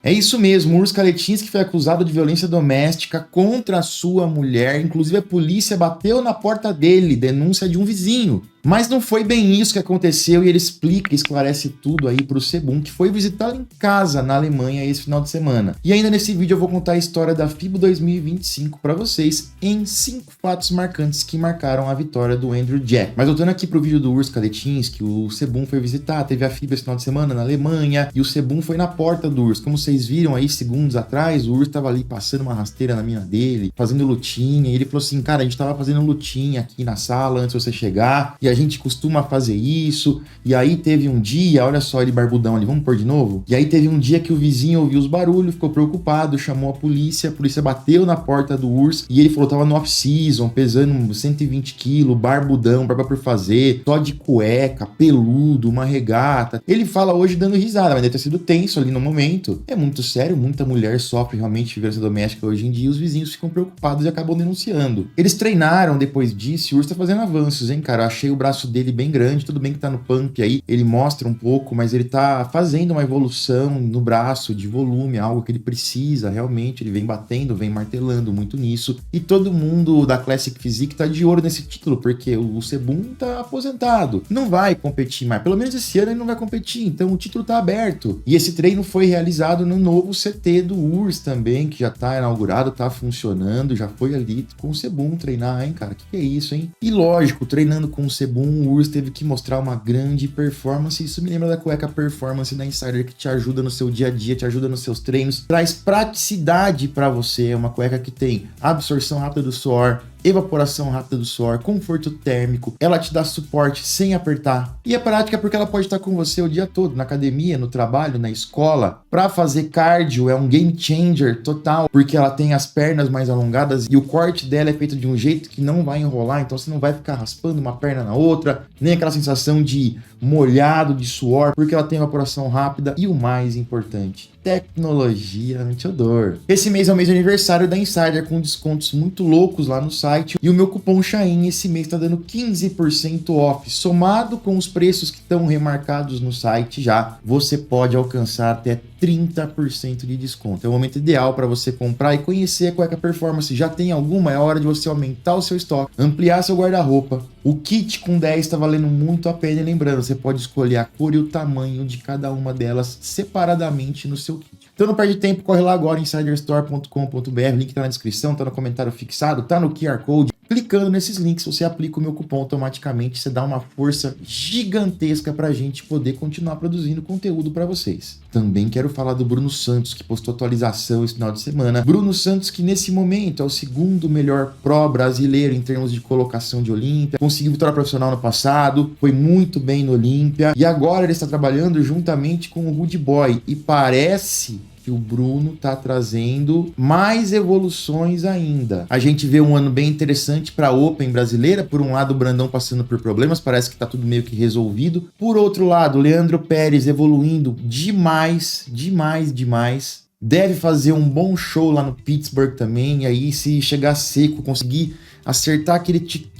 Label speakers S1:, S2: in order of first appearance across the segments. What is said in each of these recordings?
S1: É isso mesmo, o Urs Kaletinski foi acusado de violência doméstica contra a sua mulher, inclusive a polícia bateu na porta dele, denúncia de um vizinho. Mas não foi bem isso que aconteceu e ele explica e esclarece tudo aí pro Sebum, que foi visitá-lo em casa na Alemanha esse final de semana. E ainda nesse vídeo eu vou contar a história da FIBO 2025 para vocês em 5 fatos marcantes que marcaram a vitória do Andrew Jack. Mas voltando aqui pro vídeo do Urs Kaletinski, o Sebum foi visitar, teve a FIBO esse final de semana na Alemanha e o Sebum foi na porta do Urs. Como vocês viram aí segundos atrás, o Urs tava ali passando uma rasteira na mina dele, fazendo lutinha, e ele falou assim, cara, a gente tava fazendo lutinha aqui na sala antes de você chegar, e a gente costuma fazer isso, e aí teve um dia, olha só ele barbudão ali, vamos pôr de novo? E aí teve um dia que o vizinho ouviu os barulhos, ficou preocupado, chamou a polícia bateu na porta do Urs, e ele falou que tava no off-season, pesando 120 quilos, barbudão, barba por fazer, só de cueca, peludo, uma regata. Ele fala hoje dando risada, mas deve ter sido tenso ali no momento. É muito sério, muita mulher sofre realmente de violência doméstica hoje em dia, e os vizinhos ficam preocupados e acabam denunciando. Eles treinaram depois disso, e o Urs tá fazendo avanços, hein, cara? Eu achei o braço dele bem grande, tudo bem que tá no pump aí, ele mostra um pouco, mas ele tá fazendo uma evolução no braço de volume, algo que ele precisa realmente, ele vem batendo, vem martelando muito nisso, e todo mundo da Classic Physique tá de olho nesse título, porque o Sebum tá aposentado, não vai competir mais, pelo menos esse ano ele não vai competir, então o título tá aberto, e esse treino foi realizado no novo CT do Urs também, que já tá inaugurado, tá funcionando, já foi ali com o Sebum treinar, hein, cara, que é isso, hein? E lógico, treinando com o Sebum, o Urs teve que mostrar uma grande performance. Isso me lembra da cueca Performance da Insider, que te ajuda no seu dia a dia, te ajuda nos seus treinos, traz praticidade para você. É uma cueca que tem absorção rápida do suor, evaporação rápida do suor, conforto térmico, ela te dá suporte sem apertar. E é prática porque ela pode estar com você o dia todo, na academia, no trabalho, na escola. Para fazer cardio é um game changer total, porque ela tem as pernas mais alongadas e o corte dela é feito de um jeito que não vai enrolar, então você não vai ficar raspando uma perna na outra, nem aquela sensação de molhado, de suor, porque ela tem evaporação rápida e o mais importante, tecnologia anti-odor. Esse mês é o mês de aniversário da Insider, com descontos muito loucos lá no site, e o meu cupom Chain esse mês está dando 15% off, somado com os preços que estão remarcados no site já, você pode alcançar até 30% de desconto. É o momento ideal para você comprar e conhecer a cueca Performance. Já tem alguma? É hora de você aumentar o seu estoque, ampliar seu guarda-roupa. O kit com 10 está valendo muito a pena, e lembrando, você pode escolher a cor e o tamanho de cada uma delas separadamente no seu kit. Então não perde tempo, corre lá agora, insiderstore.com.br, link tá na descrição, tá no comentário fixado, tá no QR Code. Clicando nesses links, você aplica o meu cupom automaticamente, você dá uma força gigantesca pra gente poder continuar produzindo conteúdo para vocês. Também quero falar do Bruno Santos, que postou atualização esse final de semana. Bruno Santos, que nesse momento é o segundo melhor pró brasileiro em termos de colocação de Olímpia, conseguiu vitória profissional no passado, foi muito bem no Olímpia, e agora ele está trabalhando juntamente com o Rude Boy, e parece que o Bruno tá trazendo mais evoluções ainda. A gente vê um ano bem interessante para a Open brasileira. Por um lado, o Brandão passando por problemas, parece que tá tudo meio que resolvido. Por outro lado, Leandro Pérez evoluindo demais, demais, demais. Deve fazer um bom show lá no Pittsburgh também, e aí se chegar seco, conseguir acertar aquele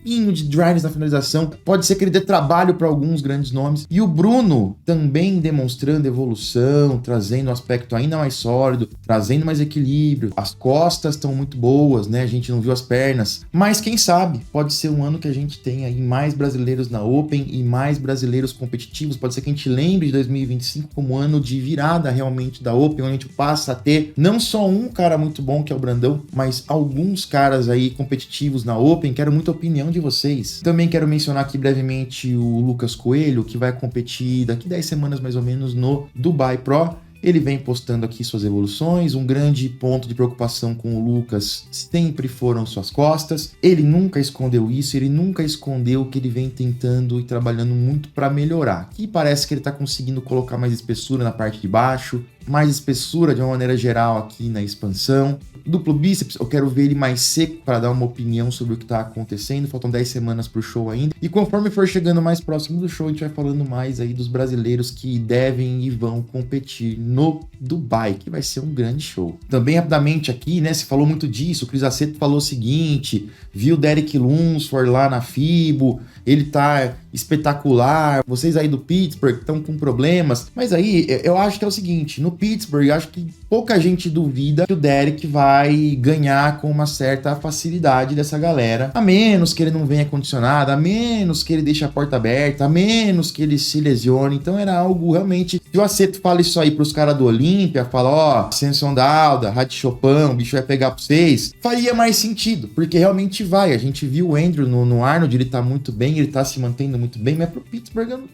S1: de drives na finalização, pode ser que ele dê trabalho para alguns grandes nomes. E o Bruno também demonstrando evolução, trazendo um aspecto ainda mais sólido, trazendo mais equilíbrio. As costas estão muito boas, né? A gente não viu as pernas, mas quem sabe pode ser um ano que a gente tenha aí mais brasileiros na Open e mais brasileiros competitivos. Pode ser que a gente lembre de 2025 como ano de virada realmente da Open, onde a gente passa a ter não só um cara muito bom, que é o Brandão, mas alguns caras aí competitivos na Open. Quero muita opinião de vocês. Também quero mencionar aqui brevemente o Lucas Coelho, que vai competir daqui 10 semanas mais ou menos no Dubai Pro. Ele vem postando aqui suas evoluções. Um grande ponto de preocupação com o Lucas sempre foram suas costas. Ele nunca escondeu isso, ele nunca escondeu que ele vem tentando e trabalhando muito para melhorar. Aqui parece que ele está conseguindo colocar mais espessura na parte de baixo, mais espessura de uma maneira geral aqui na expansão. duplo bíceps, eu quero ver ele mais seco para dar uma opinião sobre o que tá acontecendo. Faltam 10 semanas pro show ainda. E conforme for chegando mais próximo do show, a gente vai falando mais aí dos brasileiros que devem e vão competir no Dubai, que vai ser um grande show. Também rapidamente aqui, né, se falou muito disso, o Cris Aceto falou o seguinte, viu o Derek Lunsford lá na FIBO, ele tá espetacular, vocês aí do Pittsburgh estão com problemas, mas aí eu acho que é o seguinte, no Pittsburgh eu acho que pouca gente duvida que o Derek vai ganhar com uma certa facilidade dessa galera, a menos que ele não venha condicionado, a menos que ele deixe a porta aberta, a menos que ele se lesione, então era algo realmente, se o Aceto fala isso aí pros caras do Olímpia, fala, ó, Ascension Dauda, Rádio Chopin, o bicho vai pegar pra vocês, faria mais sentido, porque realmente vai, a gente viu o Andrew no Arnold, ele tá muito bem, ele tá se mantendo muito bem, mas pro Pittsburgh eu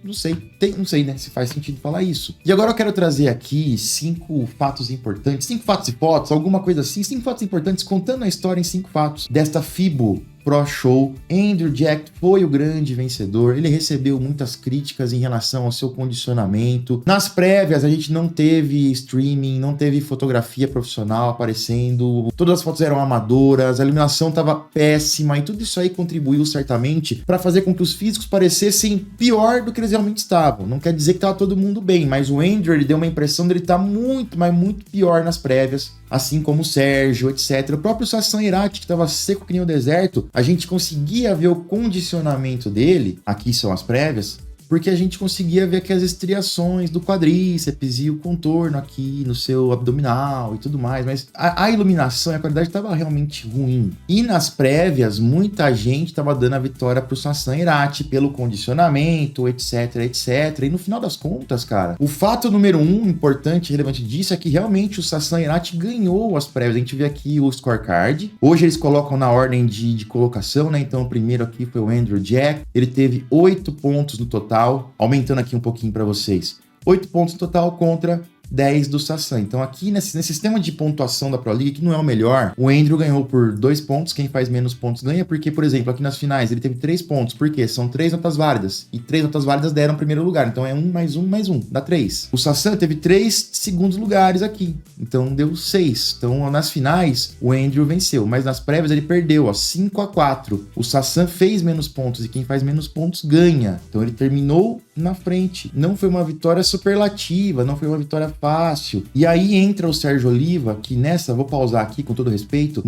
S1: não sei, não sei, né, se faz sentido falar isso. E agora eu quero trazer aqui 5 fatos importantes, 5 fatos e fotos, alguma coisa assim, 5 fatos importantes contando a história em 5 fatos desta FIBO Pro Show. Andrew Jack foi o grande vencedor, ele recebeu muitas críticas em relação ao seu condicionamento. Nas prévias a gente não teve streaming, não teve fotografia profissional aparecendo, todas as fotos eram amadoras, a iluminação estava péssima e tudo isso aí contribuiu certamente para fazer com que os físicos parecessem pior do que eles realmente estavam. Não quer dizer que estava todo mundo bem, mas o Andrew ele deu uma impressão dele estar muito, mas muito pior nas prévias, assim como o Sérgio, etc. O próprio Sassan Irati, que estava seco que nem o deserto, a gente conseguia ver o condicionamento dele, aqui são as prévias, porque a gente conseguia ver aqui as estriações do quadríceps e o contorno aqui no seu abdominal e tudo mais, mas a iluminação e a qualidade estava realmente ruim. E nas prévias, muita gente estava dando a vitória pro Sassan Irati pelo condicionamento, etc, etc. E no final das contas, cara, o fato número 1 importante e relevante disso é que realmente o Sassan Irati ganhou as prévias. A gente vê aqui o scorecard. Hoje eles colocam na ordem de colocação, né? Então o primeiro aqui foi o Andrew Jack. Ele teve 8 pontos no total. Aumentando aqui um pouquinho para vocês. 8 pontos no total contra 10 do Sassan. Então aqui nesse sistema de pontuação da Pro League, que não é o melhor, o Andrew ganhou por 2 pontos, quem faz menos pontos ganha, porque, por exemplo, aqui nas finais ele teve 3 pontos, porque são 3 notas válidas, e 3 notas válidas deram primeiro lugar, então é 1 mais 1 mais 1, dá 3. O Sassan teve 3 segundos lugares aqui, então deu 6. Então nas finais o Andrew venceu, mas nas prévias ele perdeu, ó, 5-4. O Sassan fez menos pontos, e quem faz menos pontos ganha, então ele terminou na frente. Não foi uma vitória superlativa, não foi uma vitória fácil. E aí entra o Sérgio Oliva, que nessa, vou pausar aqui com todo respeito,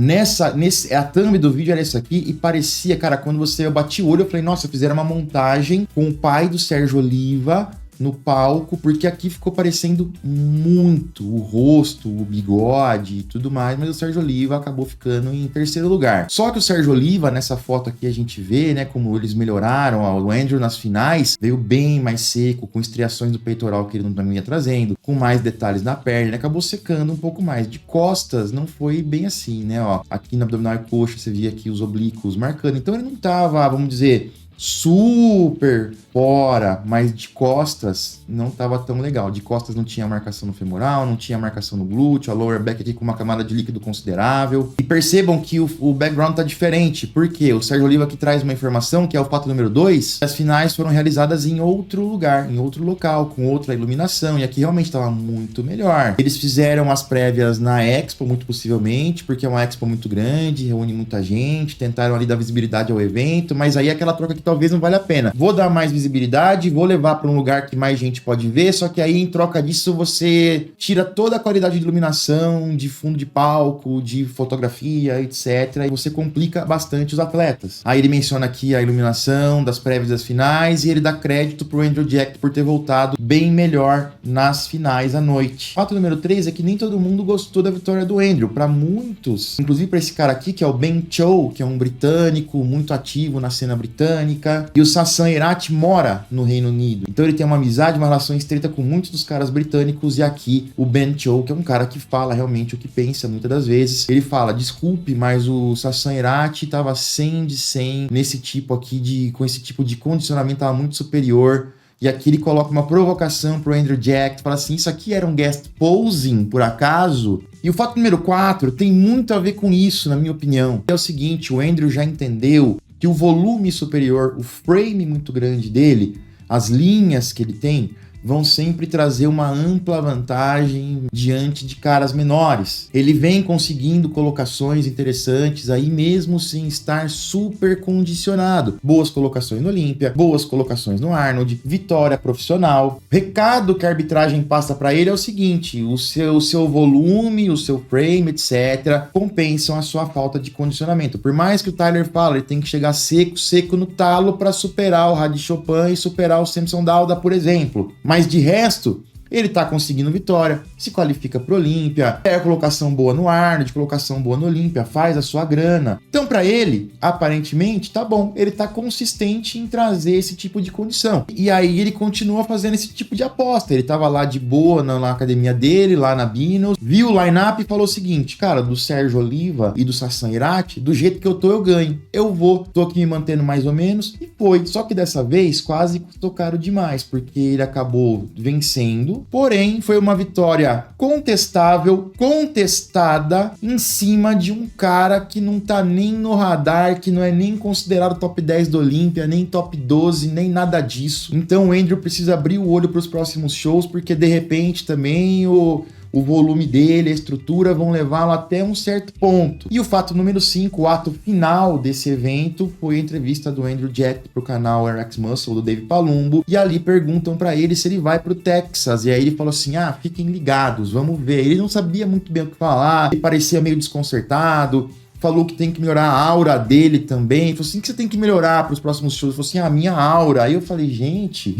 S1: a thumb do vídeo era essa aqui, e parecia, cara, quando eu bati o olho, eu falei, nossa, fizeram uma montagem com o pai do Sérgio Oliva no palco, porque aqui ficou parecendo muito o rosto, o bigode e tudo mais, mas o Sérgio Oliva acabou ficando em terceiro lugar. Só que o Sérgio Oliva, nessa foto aqui a gente vê, né, como eles melhoraram, ó, o Andrew nas finais veio bem mais seco, com estriações do peitoral que ele não ia trazendo, com mais detalhes na perna, ele acabou secando um pouco mais. De costas não foi bem assim, né, ó, aqui no abdominal e coxa você via aqui os oblíquos marcando, então ele não tava, vamos dizer, super fora, mas de costas não estava tão legal. De costas não tinha marcação no femoral, não tinha marcação no glúteo, a lower back aqui com uma camada de líquido considerável. E percebam que o background tá diferente, porque o Sérgio Oliva aqui traz uma informação, que é o fato número 2, as finais foram realizadas em outro lugar, em outro local, com outra iluminação, e aqui realmente estava muito melhor. Eles fizeram as prévias na Expo, muito possivelmente, porque é uma Expo muito grande, reúne muita gente, tentaram ali dar visibilidade ao evento, mas aí aquela troca que talvez não valha a pena. Vou dar mais visibilidade, vou levar para um lugar que mais gente pode ver, só que aí em troca disso você tira toda a qualidade de iluminação, de fundo de palco, de fotografia, etc. E você complica bastante os atletas. Aí ele menciona aqui a iluminação das prévias das finais e ele dá crédito pro Andrew Jack por ter voltado bem melhor nas finais à noite. Fato número 3 é que nem todo mundo gostou da vitória do Andrew. Para muitos, inclusive para esse cara aqui, que é o Ben Cho, que é um britânico muito ativo na cena britânica, e o Sassan Irati mora no Reino Unido. Então ele tem uma amizade, uma relação estreita com muitos dos caras britânicos, e aqui o Ben Cho, que é um cara que fala realmente o que pensa muitas das vezes, ele fala, desculpe, mas o Sassan Irati tava 100 de 100 nesse tipo aqui com esse tipo de condicionamento, tava muito superior. E aqui ele coloca uma provocação pro Andrew Jack, fala assim, isso aqui era um guest posing, por acaso? E o fato número 4 tem muito a ver com isso, na minha opinião. É o seguinte, o Andrew já entendeu que o volume superior, o frame muito grande dele, as linhas que ele tem, vão sempre trazer uma ampla vantagem diante de caras menores. Ele vem conseguindo colocações interessantes aí mesmo sem estar super condicionado. Boas colocações no Olímpia, boas colocações no Arnold, vitória profissional. O recado que a arbitragem passa para ele é o seguinte: o seu volume, o seu frame, etc., compensam a sua falta de condicionamento. Por mais que o Tyler fala, ele tem que chegar seco no talo para superar o Hadi Choopan e superar o Samson Dauda, por exemplo. Mas de resto, ele tá conseguindo vitória, se qualifica pro Olímpia, colocação boa no Arnold, colocação boa no Olímpia, faz a sua grana. Então, para ele, aparentemente, tá bom, ele tá consistente em trazer esse tipo de condição. E aí ele continua fazendo esse tipo de aposta. Ele tava lá de boa na academia dele, lá na Binos, viu o line-up e falou o seguinte: cara, do Sérgio Oliva e do Sassan Irati, do jeito que eu tô, eu ganho. Eu tô aqui me mantendo mais ou menos, e foi. Só que dessa vez, quase custou caro demais, porque ele acabou vencendo. Porém, foi uma vitória contestável, contestada, em cima de um cara que não tá nem no radar, que não é nem considerado top 10 do Olímpia, nem top 12, nem nada disso. Então o Andrew precisa abrir o olho para os próximos shows, porque de repente também o volume dele, a estrutura vão levá-lo até um certo ponto. E o fato número 5, o ato final desse evento, foi a entrevista do Andrew Jett pro canal RX Muscle, do Dave Palumbo, e ali perguntam pra ele se ele vai pro Texas, e aí ele falou assim: fiquem ligados, vamos ver. Ele não sabia muito bem o que falar, ele parecia meio desconcertado, falou que tem que melhorar a aura dele também. Falou assim: que você tem que melhorar para os próximos shows? Falou assim: a minha aura. Aí eu falei: gente,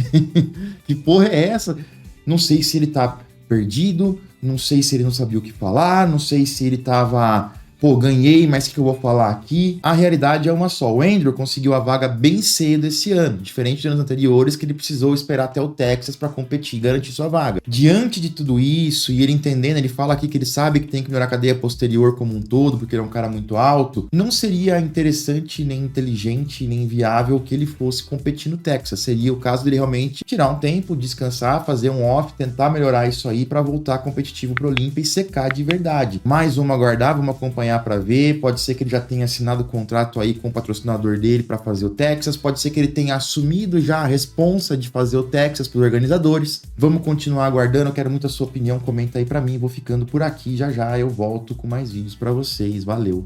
S1: que porra é essa? Não sei se ele tá perdido, não sei se ele não sabia o que falar, não sei se ele tava, ganhei, mas o que eu vou falar aqui? A realidade é uma só: o Andrew conseguiu a vaga bem cedo esse ano, diferente de anos anteriores que ele precisou esperar até o Texas para competir e garantir sua vaga. Diante de tudo isso, e ele entendendo, ele fala aqui que ele sabe que tem que melhorar a cadeia posterior como um todo, porque ele é um cara muito alto, não seria interessante, nem inteligente, nem viável que ele fosse competir no Texas. Seria o caso dele realmente tirar um tempo, descansar, fazer um off, tentar melhorar isso aí para voltar competitivo pro Olímpia e secar de verdade. Mais vamos aguardar, vamos acompanhar para ver. Pode ser que ele já tenha assinado o contrato aí com o patrocinador dele para fazer o Texas, pode ser que ele tenha assumido já a responsa de fazer o Texas para os organizadores. Vamos continuar aguardando, eu quero muito a sua opinião, comenta aí para mim. Vou ficando por aqui, já eu volto com mais vídeos para vocês. Valeu!